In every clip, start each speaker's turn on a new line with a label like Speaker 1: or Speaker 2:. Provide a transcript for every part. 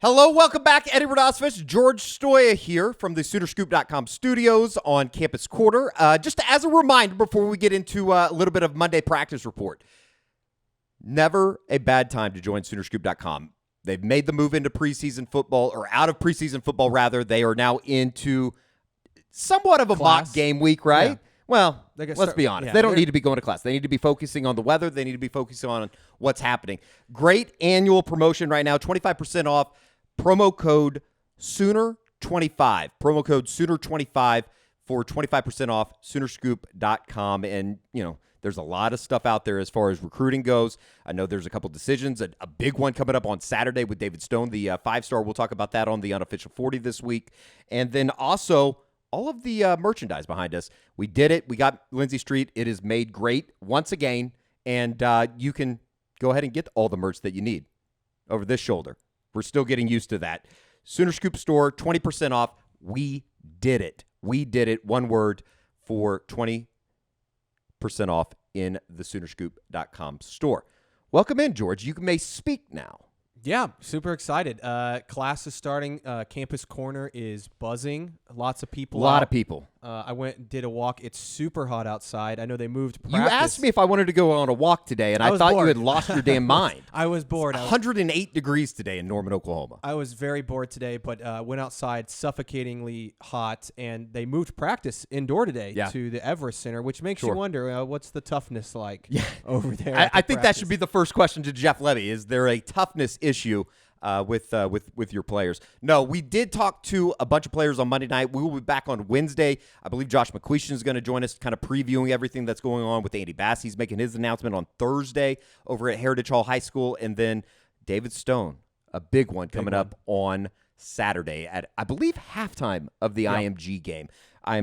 Speaker 1: Hello, welcome back. Eddie Radosevich, George Stoia here from the Soonerscoop.com studios on Campus Quarter. Just as a reminder before we get into a little bit of Monday practice report, never a bad time to join Soonerscoop.com. They've made the move into preseason football, or out of preseason football, rather. They are now into somewhat of a mock game week, right? Yeah. Well, let's be honest. They don't need to be going to class. They need to be focusing on the weather. They need to be focusing on what's happening. Great annual promotion right now, 25% off. Promo code Sooner25. Promo code Sooner25 for 25% off Soonerscoop.com. And, there's a lot of stuff out there as far as recruiting goes. I know there's a couple decisions. A big one coming up on Saturday with David Stone, the five-star. We'll talk about that on the Unofficial 40 this week. And then also all of the merchandise behind us. We did it. We got Lindsay Street. It is made great once again. And you can go ahead and get all the merch that you need over this shoulder. We're still getting used to that. Sooner Scoop store, 20% off. We did it. We did it. One word for 20% off in the Soonerscoop.com store. Welcome in, George. You may speak now.
Speaker 2: Yeah, super excited. Class is starting. Campus Corner is buzzing. Lots of people.
Speaker 1: A lot of people.
Speaker 2: I went and did a walk. It's super hot outside. I know they moved practice.
Speaker 1: You asked me if I wanted to go on a walk today, and I thought bored. You had lost your damn mind.
Speaker 2: I was bored.
Speaker 1: It's 108 degrees today in Norman, Oklahoma.
Speaker 2: I was very bored today, but went outside, suffocatingly hot, and they moved practice indoor today to the Everest Center, which makes you wonder, what's the toughness like over there?
Speaker 1: I think that should be the first question to Jeff Levy. Is there a toughness issue with your players? No, we did talk to a bunch of players on Monday night. We will be back on Wednesday. I believe Josh McQuistion is going to join us, kind of previewing everything that's going on with Andy Bass. He's making his announcement on Thursday over at Heritage Hall High School. And then David Stone, a big one coming up on Saturday at, I believe, halftime of the IMG game. I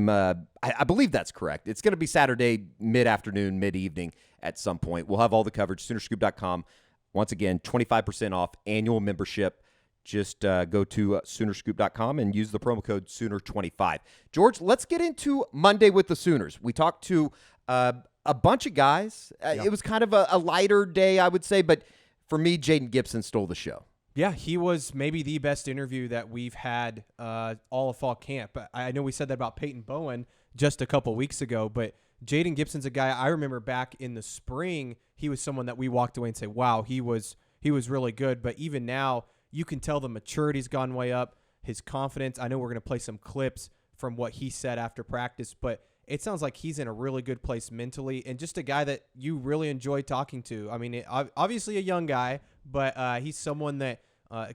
Speaker 1: believe that's correct. It's going to be Saturday mid-afternoon, mid-evening at some point. We'll have all the coverage, Soonerscoop.com. Once again, 25% off annual membership. Just go to Soonerscoop.com and use the promo code Sooner25. George, let's get into Monday with the Sooners. We talked to a bunch of guys. It was kind of a lighter day, I would say, but for me, Jayden Gibson stole the show.
Speaker 2: Yeah, he was maybe the best interview that we've had all of fall camp. I know we said that about Peyton Bowen just a couple weeks ago, but Jayden Gibson's a guy I remember back in the spring. He was someone that we walked away and say, wow, he was really good. But even now, you can tell the maturity's gone way up, his confidence. I know we're going to play some clips from what he said after practice, but it sounds like he's in a really good place mentally and just a guy that you really enjoy talking to. I mean, obviously a young guy, but he's someone that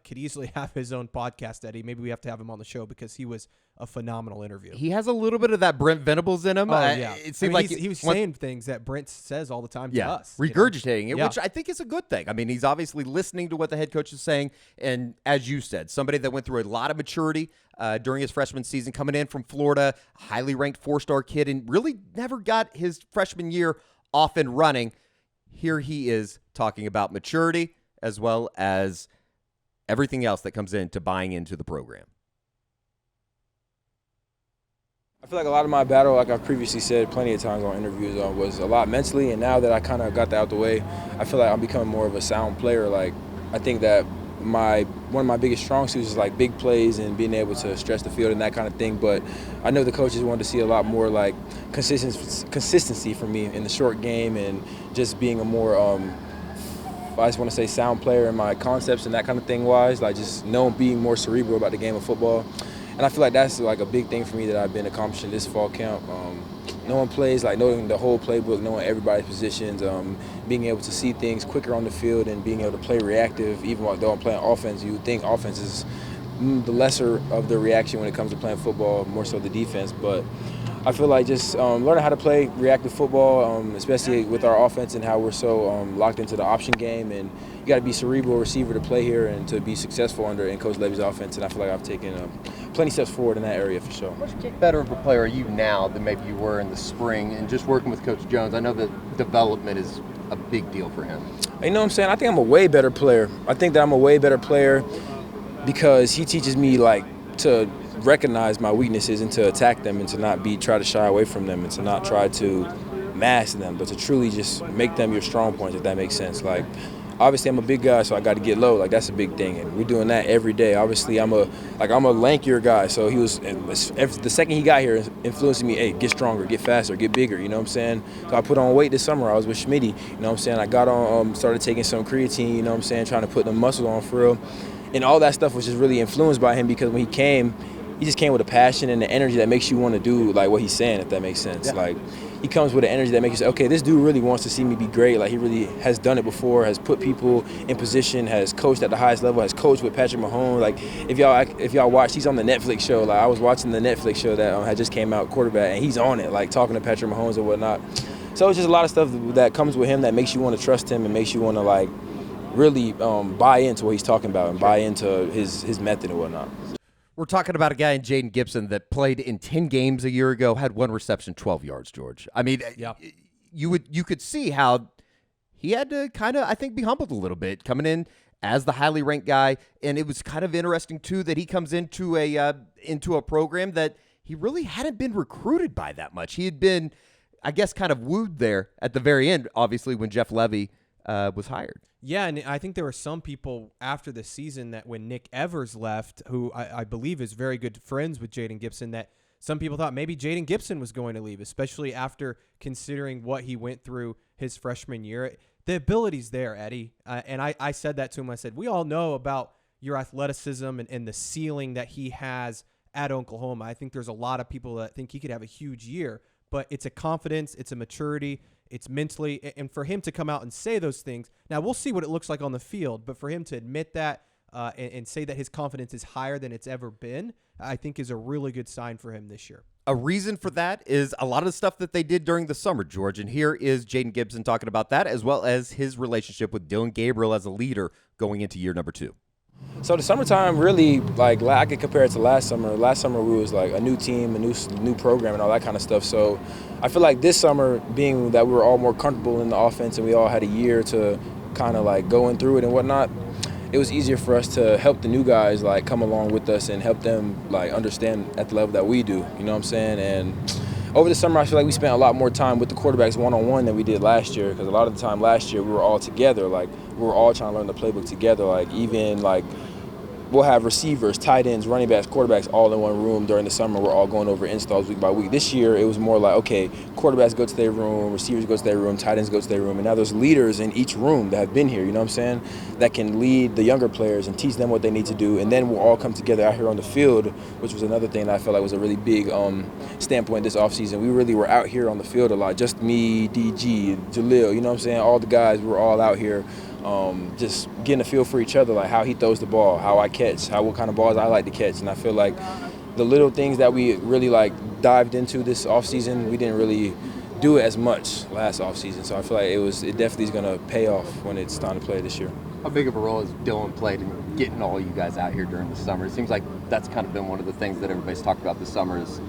Speaker 2: could easily have his own podcast, Eddie. Maybe we have to have him on the show because he was a phenomenal interview.
Speaker 1: He has a little bit of that Brent Venables in him.
Speaker 2: Oh, yeah. It seemed like he was saying things that Brent says all the time to us.
Speaker 1: Regurgitating it, which I think is a good thing. I mean, he's obviously listening to what the head coach is saying. And as you said, somebody that went through a lot of maturity during his freshman season, coming in from Florida, highly ranked 4-star kid, and really never got his freshman year off and running. Here he is talking about maturity as well as everything else that comes into buying into the program.
Speaker 3: I feel like a lot of my battle, like I've previously said plenty of times on interviews, was a lot mentally, and now that I kind of got that out the way, I feel like I'm becoming more of a sound player. Like, I think that one of my biggest strong suits is like big plays and being able to stretch the field and that kind of thing, but I know the coaches wanted to see a lot more like consistency from me in the short game and just being a more I just want to say sound player in my concepts and that kind of thing wise, like just being more cerebral about the game of football. And I feel like that's like a big thing for me that I've been accomplishing this fall camp. Knowing plays, like knowing the whole playbook, knowing everybody's positions, being able to see things quicker on the field and being able to play reactive. Even though I'm playing offense, you would think offense is the lesser of the reaction when it comes to playing football, more so the defense. But I feel like just learning how to play reactive football, especially with our offense and how we're so locked into the option game. And you got to be cerebral receiver to play here and to be successful in Coach Levy's offense. And I feel like I've taken plenty of steps forward in that area for sure.
Speaker 1: How much better of a player are you now than maybe you were in the spring? And just working with Coach Jones, I know that development is a big deal for him.
Speaker 3: You know what I'm saying? I think I'm a way better player. I think that I'm a way better player because he teaches me like to recognize my weaknesses and to attack them and to not try to shy away from them and to not try to mask them, but to truly just make them your strong points, if that makes sense. Like, obviously I'm a big guy, so I got to get low. Like, that's a big thing, and we're doing that every day. Obviously, I'm a lankier guy, so he was the second he got here influencing me. Hey, get stronger, get faster, get bigger. You know what I'm saying? So I put on weight this summer. I was with Schmitt. You know what I'm saying? I got on, started taking some creatine. You know what I'm saying? Trying to put the muscle on for real, and all that stuff was just really influenced by him because when he came, he just came with a passion and the energy that makes you want to do like what he's saying, if that makes sense.
Speaker 1: Yeah.
Speaker 3: Like, he comes with an energy that makes you say, okay, this dude really wants to see me be great. Like, he really has done it before, has put people in position, has coached at the highest level, has coached with Patrick Mahomes. Like, if y'all watch, he's on the Netflix show. Like, I was watching the Netflix show that had just came out, quarterback, and he's on it, like talking to Patrick Mahomes and whatnot. So it's just a lot of stuff that comes with him that makes you want to trust him and makes you want to like really buy into what he's talking about and buy into his method and whatnot.
Speaker 1: We're talking about a guy in Jayden Gibson that played in 10 games a year ago, had 1 reception, 12 yards, George. I mean, you could see how he had to kind of, I think, be humbled a little bit coming in as the highly ranked guy. And it was kind of interesting, too, that he comes into a program that he really hadn't been recruited by that much. He had been, I guess, kind of wooed there at the very end, obviously, when Jeff Levy was hired.
Speaker 2: Yeah, and I think there were some people after the season that when Nick Evers left, who I believe is very good friends with Jayden Gibson, that some people thought maybe Jayden Gibson was going to leave, especially after considering what he went through his freshman year. The ability's there, Eddie. And I said that to him. I said, we all know about your athleticism and the ceiling that he has at Oklahoma. I think there's a lot of people that think he could have a huge year, but it's a confidence, it's a maturity, it's mentally, and for him to come out and say those things, now we'll see what it looks like on the field, but for him to admit that and say that his confidence is higher than it's ever been, I think is a really good sign for him this year.
Speaker 1: A reason for that is a lot of the stuff that they did during the summer, George, and here is Jayden Gibson talking about that, as well as his relationship with Dillon Gabriel as a leader going into year number 2.
Speaker 3: So the summertime really, like, I could compare it to last summer. Last summer we was like a new team, a new program and all that kind of stuff. So I feel like this summer, being that we were all more comfortable in the offense and we all had a year to kind of like going through it and whatnot, it was easier for us to help the new guys like come along with us and help them like understand at the level that we do, you know what I'm saying? And over the summer, I feel like we spent a lot more time with the quarterbacks one-on-one than we did last year, because a lot of the time last year we were all together. Like, we were all trying to learn the playbook together. Like, even like we'll have receivers, tight ends, running backs, quarterbacks all in one room during the summer. We're all going over installs week by week. This year, it was more like, okay, quarterbacks go to their room, receivers go to their room, tight ends go to their room, and now there's leaders in each room that have been here, you know what I'm saying, that can lead the younger players and teach them what they need to do, and then we'll all come together out here on the field, which was another thing that I felt like was a really big standpoint this offseason. We really were out here on the field a lot, just me, DG, Jalil, you know what I'm saying, all the guys, we were all out here. Just getting a feel for each other, like how he throws the ball, how I catch, what kind of balls I like to catch. And I feel like the little things that we really like dived into this offseason, we didn't really do it as much last offseason. So I feel like it definitely is going to pay off when it's time to play this year.
Speaker 4: How big of a role has Dillon played in getting all you guys out here during the summer? It seems like that's kind of been one of the things that everybody's talked about this summer, has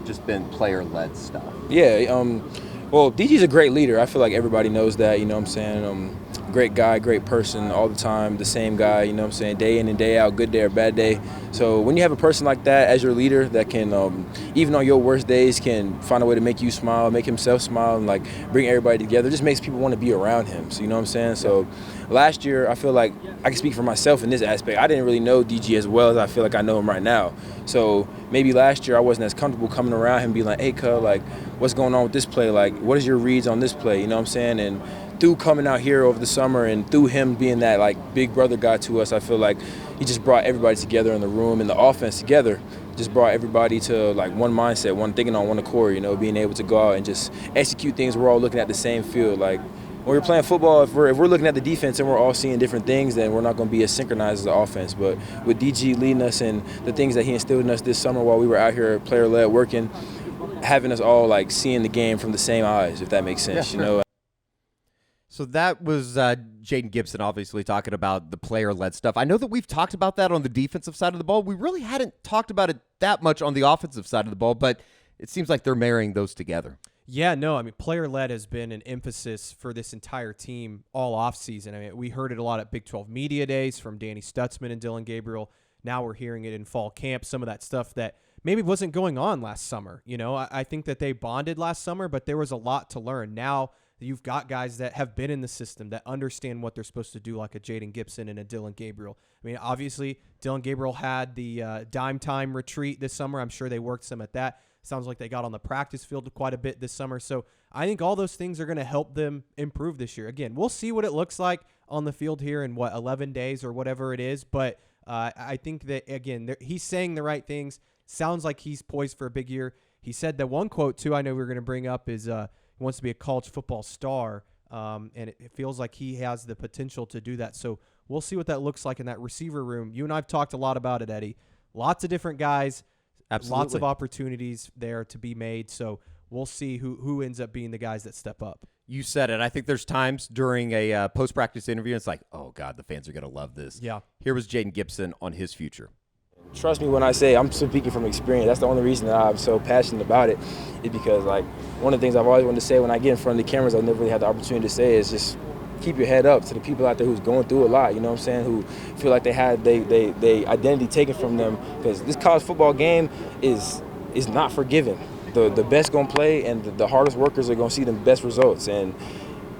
Speaker 4: just been player-led stuff.
Speaker 3: Yeah, well, DG's a great leader. I feel like everybody knows that, you know what I'm saying? Great guy, great person all the time, the same guy, you know what I'm saying, day in and day out, good day or bad day. So when you have a person like that as your leader that can, even on your worst days, can find a way to make you smile, make himself smile, and like bring everybody together, it just makes people want to be around him. So you know what I'm saying? So last year, I feel like I can speak for myself in this aspect. I didn't really know DG as well as I feel like I know him right now. So maybe last year I wasn't as comfortable coming around him and being like, hey, cuz, like, what's going on with this play? Like, what is your reads on this play? You know what I'm saying? And through coming out here over the summer and through him being that like big brother guy to us, I feel like he just brought everybody together in the room and the offense together. Just brought everybody to like one mindset, one thinking on one accord, you know, being able to go out and just execute things. We're all looking at the same field. Like when we're playing football, if we're looking at the defense and we're all seeing different things, then we're not going to be as synchronized as the offense. But with DG leading us and the things that he instilled in us this summer while we were out here player-led working, having us all like seeing the game from the same eyes, if that makes sense, you know.
Speaker 1: So that was Jayden Gibson obviously talking about the player-led stuff. I know that we've talked about that on the defensive side of the ball. We really hadn't talked about it that much on the offensive side of the ball, but it seems like they're marrying those together.
Speaker 2: Yeah, no, I mean, player-led has been an emphasis for this entire team all offseason. I mean, we heard it a lot at Big 12 Media Days from Danny Stutzman and Dillon Gabriel. Now we're hearing it in fall camp, some of that stuff that maybe wasn't going on last summer. You know, I think that they bonded last summer, but there was a lot to learn. Now You've got guys that have been in the system that understand what they're supposed to do, like a Jayden Gibson and a Dylan Gabriel. I mean, obviously, Dylan Gabriel had the dime time retreat this summer. I'm sure they worked some at that. Sounds like they got on the practice field quite a bit this summer. So I think all those things are going to help them improve this year. Again, we'll see what it looks like on the field here in, 11 days or whatever it is. But I think that, again, he's saying the right things. Sounds like he's poised for a big year. He said that one quote, too, I know we were going to bring up is he wants to be a college football star, and it feels like he has the potential to do that. So we'll see what that looks like in that receiver room. You and I have talked a lot about it, Eddie. Lots of different guys.
Speaker 1: Absolutely.
Speaker 2: Lots of opportunities there to be made. So we'll see who ends up being the guys that step up.
Speaker 1: You said it. I think there's times during a post-practice interview, it's like, oh, God, the fans are going to love this.
Speaker 2: Yeah.
Speaker 1: Here was Jayden Gibson on his future.
Speaker 3: Trust me when I say I'm speaking from experience. That's the only reason that I'm so passionate about it, is because, like, one of the things I've always wanted to say when I get in front of the cameras, I never really had the opportunity to say, is just keep your head up to the people out there who's going through a lot, you know what I'm saying, who feel like they had they identity taken from them, because this college football game is not forgiving. The best going to play, and the hardest workers are going to see the best results. And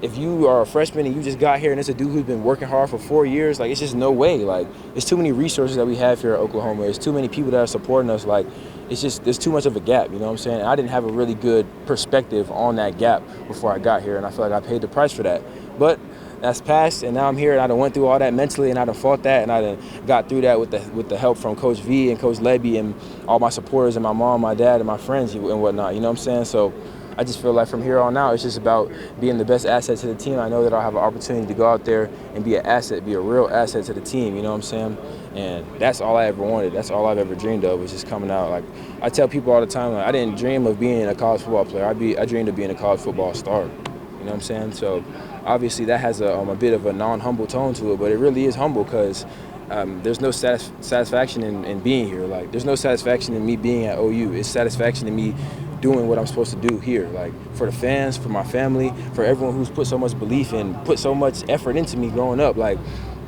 Speaker 3: if you are a freshman and you just got here and it's a dude who's been working hard for 4 years, like, it's just no way. Like, there's too many resources that we have here at Oklahoma. There's too many people that are supporting us. Like, it's just, there's too much of a gap, you know what I'm saying? And I didn't have a really good perspective on that gap before I got here, and I feel like I paid the price for that. But that's passed, and now I'm here, and I done went through all that mentally, and I done fought that, and I done got through that with the help from Coach V and Coach Lebby and all my supporters and my mom, my dad, and my friends and whatnot, you know what I'm saying? So I just feel like from here on out, it's just about being the best asset to the team. I know that I'll have an opportunity to go out there and be an asset, be a real asset to the team, you know what I'm saying? And that's all I ever wanted. That's all I've ever dreamed of, was just coming out. Like, I tell people all the time, like, I didn't dream of being a college football player. I dreamed of being a college football star, you know what I'm saying? So obviously that has a bit of a non-humble tone to it, but it really is humble, because there's no satisfaction in being here. Like, there's no satisfaction in me being at OU. It's satisfaction in me doing what I'm supposed to do here, like, for the fans, for my family, for everyone who's put so much belief in, put so much effort into me growing up. Like,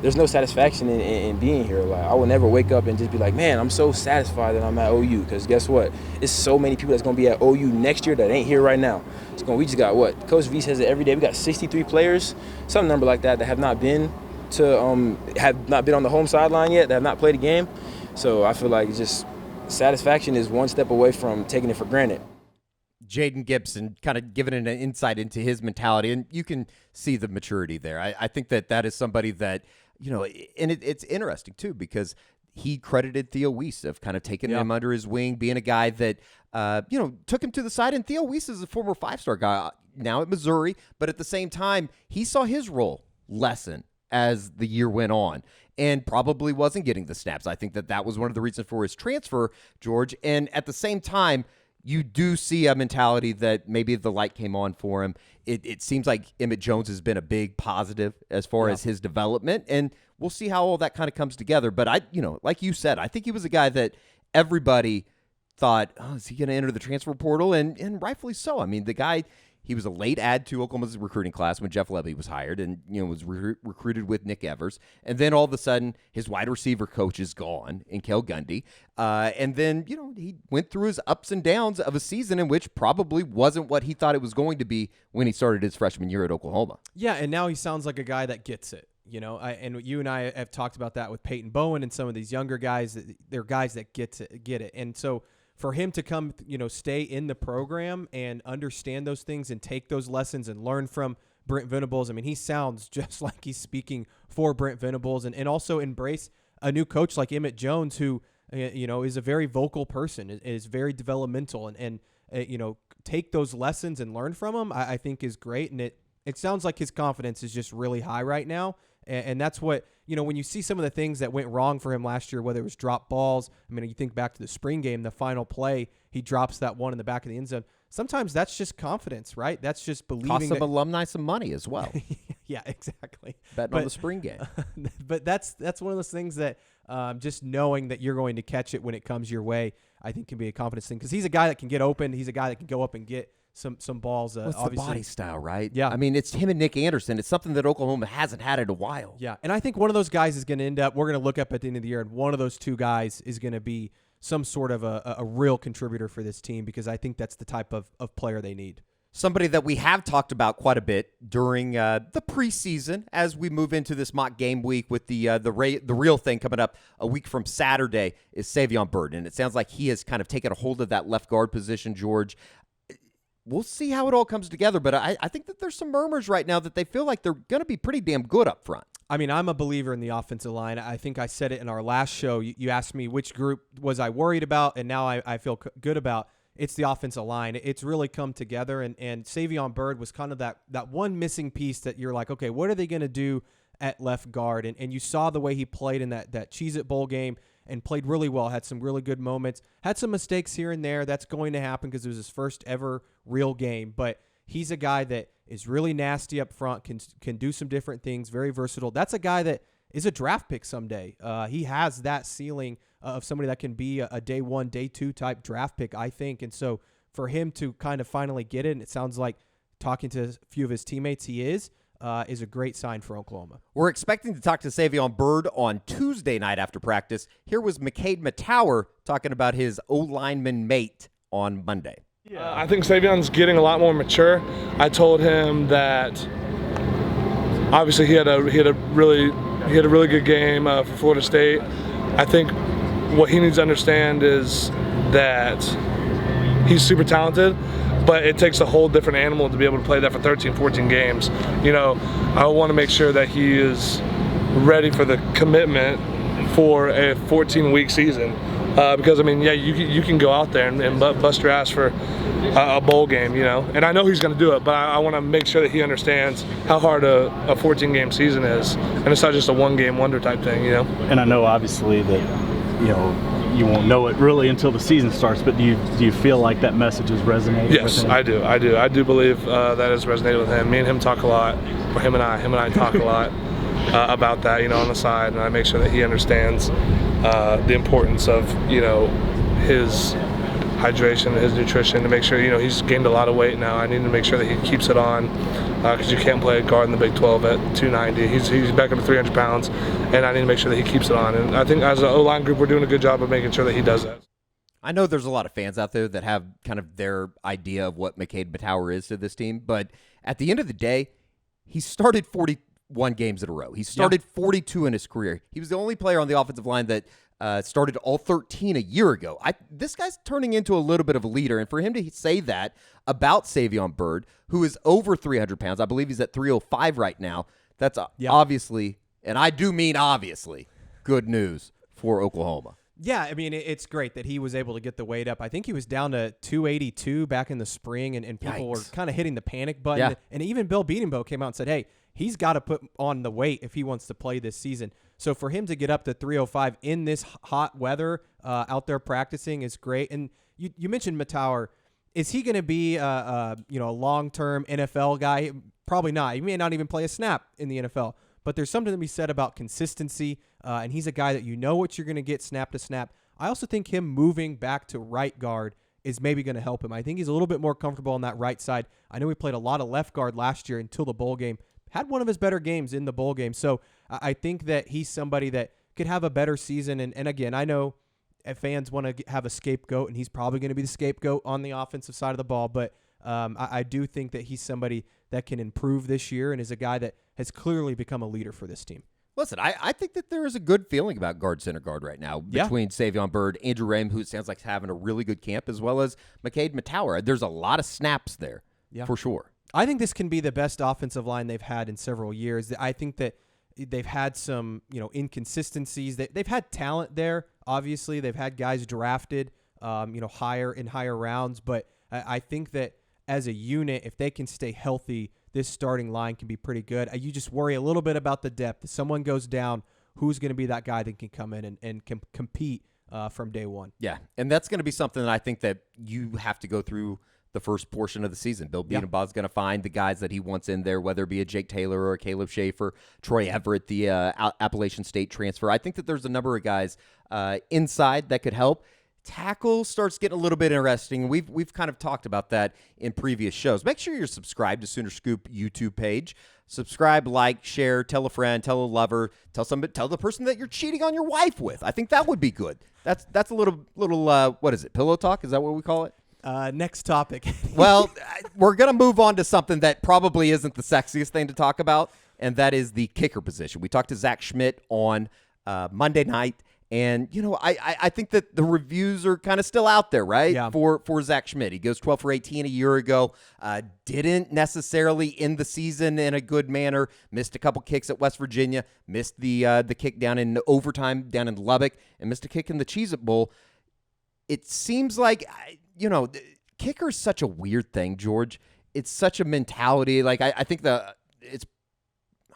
Speaker 3: there's no satisfaction in being here. Like, I will never wake up and just be like, man, I'm so satisfied that I'm at OU, because guess what? It's so many people that's going to be at OU next year that ain't here right now. We just got what? Coach V says it every day. We got 63 players, some number like that have not been on the home sideline yet, that have not played a game. So I feel like it's just satisfaction is one step away from taking it for granted.
Speaker 1: Jayden Gibson kind of giving an insight into his mentality, and you can see the maturity there. I think that is somebody that, you know, and it's interesting too, because he credited Theo Weiss of kind of taking him under his wing, being a guy that, took him to the side. And Theo Weiss is a former 5-star guy now at Missouri, but at the same time, he saw his role lessen as the year went on and probably wasn't getting the snaps. I think that was one of the reasons for his transfer, George. And at the same time, you do see a mentality that maybe the light came on for him. It seems like Emmett Jones has been a big positive as far as his development, and we'll see how all that kind of comes together. But like you said, I think he was a guy that everybody thought, oh, is he going to enter the transfer portal? And rightfully so. I mean, the guy, he was a late add to Oklahoma's recruiting class when Jeff Lebby was hired, and was recruited with Nick Evers. And then all of a sudden, his wide receiver coach is gone in Kel Gundy. And then he went through his ups and downs of a season in which probably wasn't what he thought it was going to be when he started his freshman year at Oklahoma. Yeah,
Speaker 2: and now he sounds like a guy that gets it. And you and I have talked about that with Peyton Bowen and some of these younger guys. They're guys that get it. And so for him to come, stay in the program and understand those things and take those lessons and learn from Brent Venables. I mean, he sounds just like he's speaking for Brent Venables, and also embrace a new coach like Emmett Jones, who, is a very vocal person, is very developmental, and take those lessons and learn from him, I think is great. And it sounds like his confidence is just really high right now. And that's what, when you see some of the things that went wrong for him last year, whether it was drop balls, I mean, you think back to the spring game, the final play, he drops that one in the back of the end zone. Sometimes that's just confidence, right? That's just believing.
Speaker 1: Cost some alumni some money as well.
Speaker 2: Yeah, exactly.
Speaker 1: Betting on the spring game.
Speaker 2: But that's one of those things that just knowing that you're going to catch it when it comes your way, I think can be a confidence thing. Because he's a guy that can get open. He's a guy that can go up and get some balls.
Speaker 1: It's
Speaker 2: obviously
Speaker 1: the body style, right?
Speaker 2: Yeah.
Speaker 1: I mean, it's him and Nick Anderson. It's something that Oklahoma hasn't had in a while.
Speaker 2: Yeah, and I think one of those guys is going to end up, we're going to look up at the end of the year, and one of those two guys is going to be some sort of a real contributor for this team, because I think that's the type of player they need.
Speaker 1: Somebody that we have talked about quite a bit during the preseason as we move into this mock game week with the real thing coming up a week from Saturday is Savion Byrd. And it sounds like he has kind of taken a hold of that left guard position, George. We'll see how it all comes together, but I think that there's some murmurs right now that they feel like they're going to be pretty damn good up front.
Speaker 2: I mean, I'm a believer in the offensive line. I think I said it in our last show. You asked me which group was I worried about, and now I feel good about. It's the offensive line. It's really come together, and Savion Byrd was kind of that one missing piece that you're like, okay, what are they going to do at left guard? And you saw the way he played in that Cheez-It Bowl game and played really well, had some really good moments, had some mistakes here and there. That's going to happen because it was his first ever real game, but he's a guy that is really nasty up front, can do some different things, very versatile. That's a guy that is a draft pick someday. He has that ceiling of somebody that can be a day one, day two type draft pick, I think. And so for him to kind of finally get it, and it sounds like talking to a few of his teammates he is a great sign for Oklahoma.
Speaker 1: We're expecting to talk to Savion Byrd on Tuesday night after practice. Here was McKade Mattauer talking about his O-lineman mate on Monday.
Speaker 5: Yeah, I think Savion's getting a lot more mature. I told him that obviously he had a really good game for Florida State. I think what he needs to understand is that he's super talented, but it takes a whole different animal to be able to play that for 13, 14 games. You know, I want to make sure that he is ready for the commitment for a 14-week season. Because, I mean, yeah, you can go out there and bust your ass for a bowl game, you know. And I know he's going to do it, but I want to make sure that he understands how hard a 14-game season is. And it's not just a one-game wonder type thing, you know.
Speaker 6: And I know, obviously, that, you know, you won't know it really until the season starts, but do you feel like that message has resonated with him?
Speaker 5: Yes, I do. I do believe that has resonated with him. Me and him talk a lot, or him and I talk a lot about that, you know, on the side, and I make sure that he understands the importance of, you know, his hydration, his nutrition, to make sure, you know, he's gained a lot of weight now. I need to make sure that he keeps it on, because you can't play a guard in the Big 12 at 290. He's back up to 300 pounds, and I need to make sure that he keeps it on. And I think as an O-line group, we're doing a good job of making sure that he does that.
Speaker 1: I know there's a lot of fans out there that have kind of their idea of what McKade Mattauer is to this team, but at the end of the day, he started 41 games in a row. He started 42 in his career. He was the only player on the offensive line that started all 13 a year ago. This guy's turning into a little bit of a leader, and for him to say that about Savion Byrd, who is over 300 pounds, I believe he's at 305 right now, that's obviously, and I do mean obviously, good news for Oklahoma.
Speaker 2: Yeah, I mean, it's great that he was able to get the weight up. I think he was down to 282 back in the spring, and people were kind of hitting the panic button.
Speaker 1: Yeah.
Speaker 2: And even Bill Beatenbow came out and said, hey, he's got to put on the weight if he wants to play this season. So for him to get up to 305 in this hot weather out there practicing is great. And you mentioned Mattauer. Is he going to be a long-term NFL guy? Probably not. He may not even play a snap in the NFL. But there's something to be said about consistency, and he's a guy that you know what you're going to get snap to snap. I also think him moving back to right guard is maybe going to help him. I think he's a little bit more comfortable on that right side. I know he played a lot of left guard last year until the bowl game. Had one of his better games in the bowl game. So I think that he's somebody that could have a better season. And again, I know fans want to have a scapegoat, and he's probably going to be the scapegoat on the offensive side of the ball. But I do think that he's somebody that can improve this year and is a guy that has clearly become a leader for this team.
Speaker 1: Listen, I think that there is a good feeling about guard center guard right now between Savion Byrd, Andrew Rame, who it sounds like is having a really good camp, as well as McKade Mattauer. There's a lot of snaps there for sure.
Speaker 2: I think this can be the best offensive line they've had in several years. I think that they've had some, inconsistencies. They've had talent there. Obviously, they've had guys drafted, higher rounds. But I think that as a unit, if they can stay healthy, this starting line can be pretty good. You just worry a little bit about the depth. If someone goes down, who's going to be that guy that can come in and can compete from day one?
Speaker 1: Yeah, and that's going to be something that I think that you have to go through the first portion of the season. Bill Beatenbaugh's going to find the guys that he wants in there, whether it be a Jake Taylor or a Caleb Schaefer, Troy Everett, the Appalachian State transfer. I think that there's a number of guys inside that could help. Tackle starts getting a little bit interesting. We've kind of talked about that in previous shows. Make sure you're subscribed to Sooner Scoop YouTube page. Subscribe, like, share, tell a friend, tell a lover, tell the person that you're cheating on your wife with. I think that would be good. That's a little what is it? Pillow talk? Is that what we call it?
Speaker 2: Next topic.
Speaker 1: Well, we're going to move on to something that probably isn't the sexiest thing to talk about, and that is the kicker position. We talked to Zach Schmitt on Monday night, and, I think that the reviews are kind of still out there, right,
Speaker 2: Yeah.
Speaker 1: for Zach Schmitt. He goes 12 for 18 a year ago, didn't necessarily end the season in a good manner, missed a couple kicks at West Virginia, missed the kick down in overtime down in Lubbock, and missed a kick in the Cheez-It Bowl. It seems like, kicker is such a weird thing, George. It's such a mentality. Like, I think I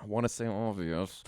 Speaker 1: want to say obvious.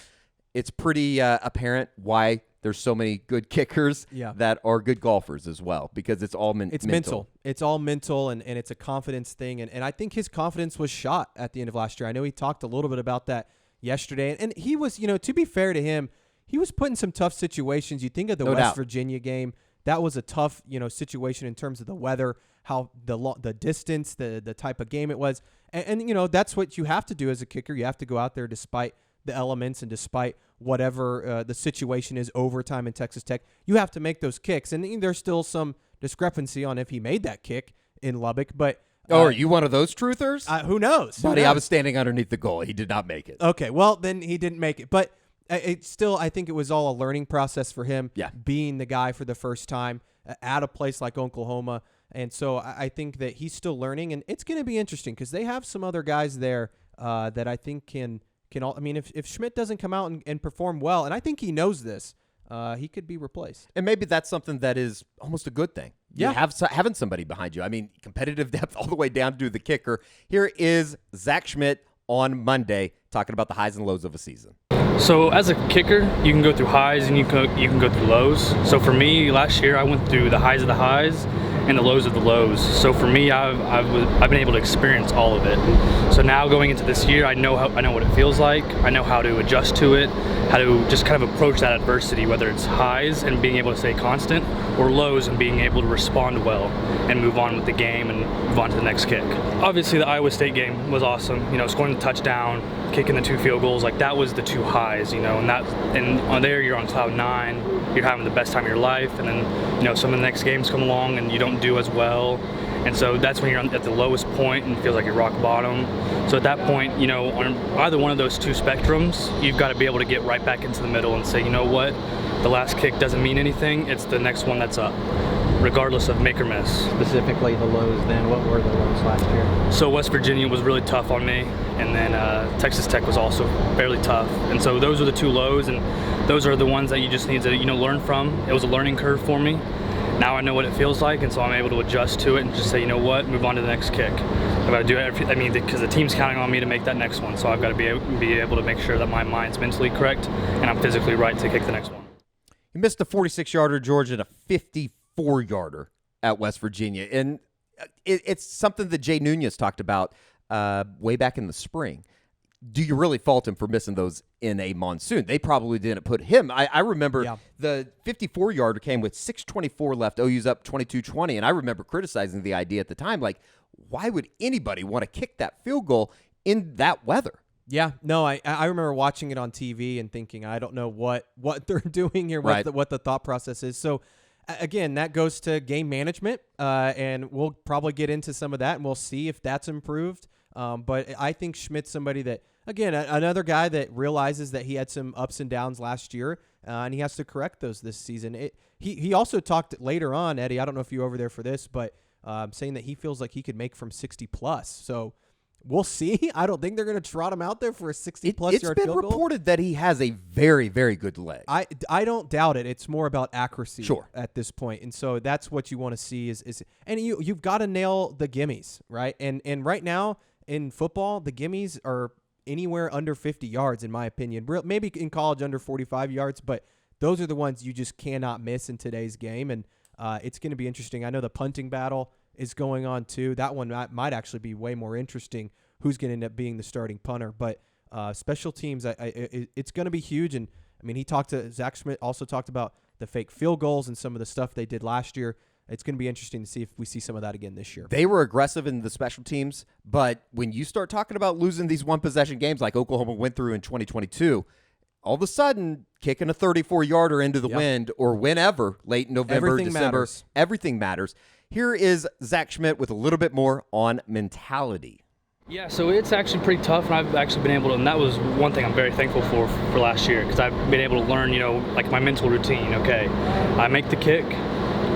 Speaker 1: It's pretty apparent why there's so many good kickers that are good golfers as well, because it's all mental.
Speaker 2: It's all mental, and it's a confidence thing. And I think his confidence was shot at the end of last year. I know he talked a little bit about that yesterday. And he was, to be fair to him, he was put in some tough situations. You think of the West Virginia game. That was a tough, situation in terms of the weather, how the distance, the type of game it was. And that's what you have to do as a kicker. You have to go out there despite the elements and despite whatever the situation is, overtime in Texas Tech. You have to make those kicks. And there's still some discrepancy on if he made that kick in Lubbock. But
Speaker 1: are you one of those truthers?
Speaker 2: Who knows?
Speaker 1: Buddy, I was standing underneath the goal. He did not make it.
Speaker 2: Okay, well, then he didn't make it. But it's still, I think it was all a learning process for him, being the guy for the first time at a place like Oklahoma. And so I think that he's still learning, and it's going to be interesting because they have some other guys there that I think can all. I mean, if Schmitt doesn't come out and perform well, and I think he knows this, he could be replaced.
Speaker 1: And maybe that's something that is almost a good thing.
Speaker 2: Yeah.
Speaker 1: Having somebody behind you. I mean, competitive depth all the way down to the kicker. Here is Zach Schmitt on Monday talking about the highs and lows of a season.
Speaker 7: So as a kicker, you can go through highs and you can go through lows. So for me, last year I went through the highs of the highs and the lows of the lows. So for me, I've been able to experience all of it. So now going into this year, I know what it feels like. I know how to adjust to it, how to just kind of approach that adversity, whether it's highs and being able to stay constant, or lows and being able to respond well and move on with the game and move on to the next kick. Obviously, the Iowa State game was awesome. Scoring the touchdown, kicking the 2 field goals, like that was the 2 highs. And on there you're on cloud 9. You're having the best time of your life, and then some of the next games come along and you don't do as well. And so that's when you're at the lowest point and it feels like you're rock bottom. So at that point, on either one of those 2 spectrums, you've got to be able to get right back into the middle and say, you know what, the last kick doesn't mean anything. It's the next one that's up, regardless of make or miss.
Speaker 8: Specifically the lows then, what were the lows last year?
Speaker 7: So West Virginia was really tough on me, and then Texas Tech was also fairly tough. And so those are the 2 lows, and those are the ones that you just need to learn from. It was a learning curve for me. Now I know what it feels like, and so I'm able to adjust to it and just say, you know what, move on to the next kick. I've got to do it. Because the team's counting on me to make that next one, so I've got to be able to make sure that my mind's mentally correct and I'm physically right to kick the next one.
Speaker 1: He missed a 46-yarder, George, and a 54-yarder at West Virginia. And it's something that Jay Nunez talked about way back in the spring. Do you really fault him for missing those in a monsoon? They probably didn't put him. I remember the 54-yarder came with 6:24 left. OU's up 22-20, and I remember criticizing the idea at the time, like, why would anybody want to kick that field goal in that weather?
Speaker 2: Yeah, no, I remember watching it on TV and thinking, I don't know what they're doing here, what the thought process is. So, again, that goes to game management, and we'll probably get into some of that, and we'll see if that's improved. But I think Schmidt's somebody that, again, another guy that realizes that he had some ups and downs last year, and he has to correct those this season. He also talked later on, Eddie, I don't know if you were over there for this, but saying that he feels like he could make from 60-plus. So we'll see. I don't think they're going to trot him out there for a 60-plus yard field goal.
Speaker 1: It's been reported that he has a very, very good leg.
Speaker 2: I don't doubt it. It's more about accuracy at this point. And so that's what you want to see is and you've got to nail the gimmies, right? And right now in football, the gimmies are anywhere under 50 yards, in my opinion. Maybe in college under 45 yards, but those are the ones you just cannot miss in today's game. And it's going to be interesting. I know the punting battle is going on too. That one might actually be way more interesting. Who's going to end up being the starting punter? But special teams, it's going to be huge. And I mean, Zach Schmitt also talked about the fake field goals and some of the stuff they did last year. It's going to be interesting to see if we see some of that again this year.
Speaker 1: They were aggressive in the special teams, but when you start talking about losing these one-possession games like Oklahoma went through in 2022, all of a sudden kicking a 34-yarder into the wind or whenever, late in November, December, everything matters. Here is Zach Schmitt with a little bit more on mentality.
Speaker 7: Yeah, so it's actually pretty tough, and I've actually been able to, and that was one thing I'm very thankful for last year, because I've been able to learn, like my mental routine. Okay, I make the kick,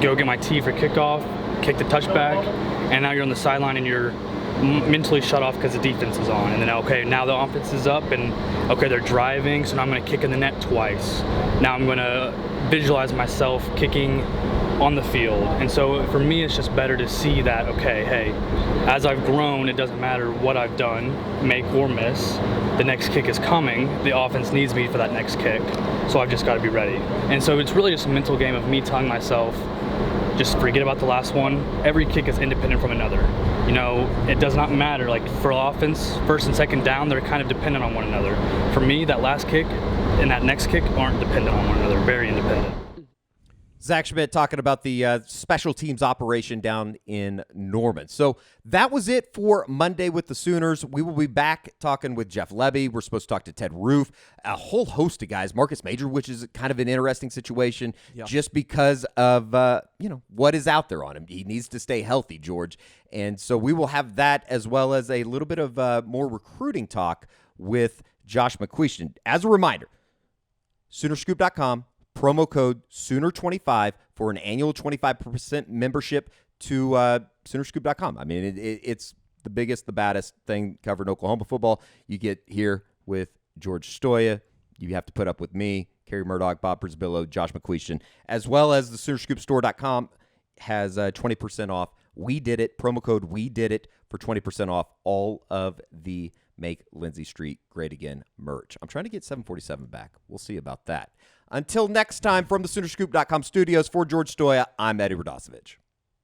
Speaker 7: go get my tee for kickoff, kick the touchback, and now you're on the sideline and you're mentally shut off because the defense is on. And then, okay, now the offense is up, and okay, they're driving, so now I'm going to kick in the net twice. Now I'm going to visualize myself kicking on the field. And so for me, it's just better to see that, okay, hey, as I've grown, it doesn't matter what I've done, make or miss, the next kick is coming. The offense needs me for that next kick, so I've just got to be ready. And so it's really just a mental game of me telling myself, just forget about the last one. Every kick is independent from another. It does not matter. Like for offense, first and second down, they're kind of dependent on one another. For me, that last kick and that next kick aren't dependent on one another, very independent.
Speaker 1: Zach Schmitt talking about the special teams operation down in Norman. So that was it for Monday with the Sooners. We will be back talking with Jeff Levy. We're supposed to talk to Ted Roof, a whole host of guys. Marcus Major, which is kind of an interesting situation just because of what is out there on him. He needs to stay healthy, George. And so we will have that as well as a little bit of more recruiting talk with Josh McQuistion. As a reminder, Soonerscoop.com. Promo code Sooner25 for an annual 25% membership to Soonerscoop.com. I mean, it's the biggest, the baddest thing covered in Oklahoma football. You get here with George Stoia. You have to put up with me, Kerry Murdoch, Bob Brisbillo, Josh McQuistion, as well as the Soonerscoopstore.com has 20% off. We did it. Promo code We Did It for 20% off all of the Make Lindsay Street Great Again merch. I'm trying to get 747 back. We'll see about that. Until next time, from the Soonerscoop.com studios, for George Stoia, I'm Eddie Radosevich.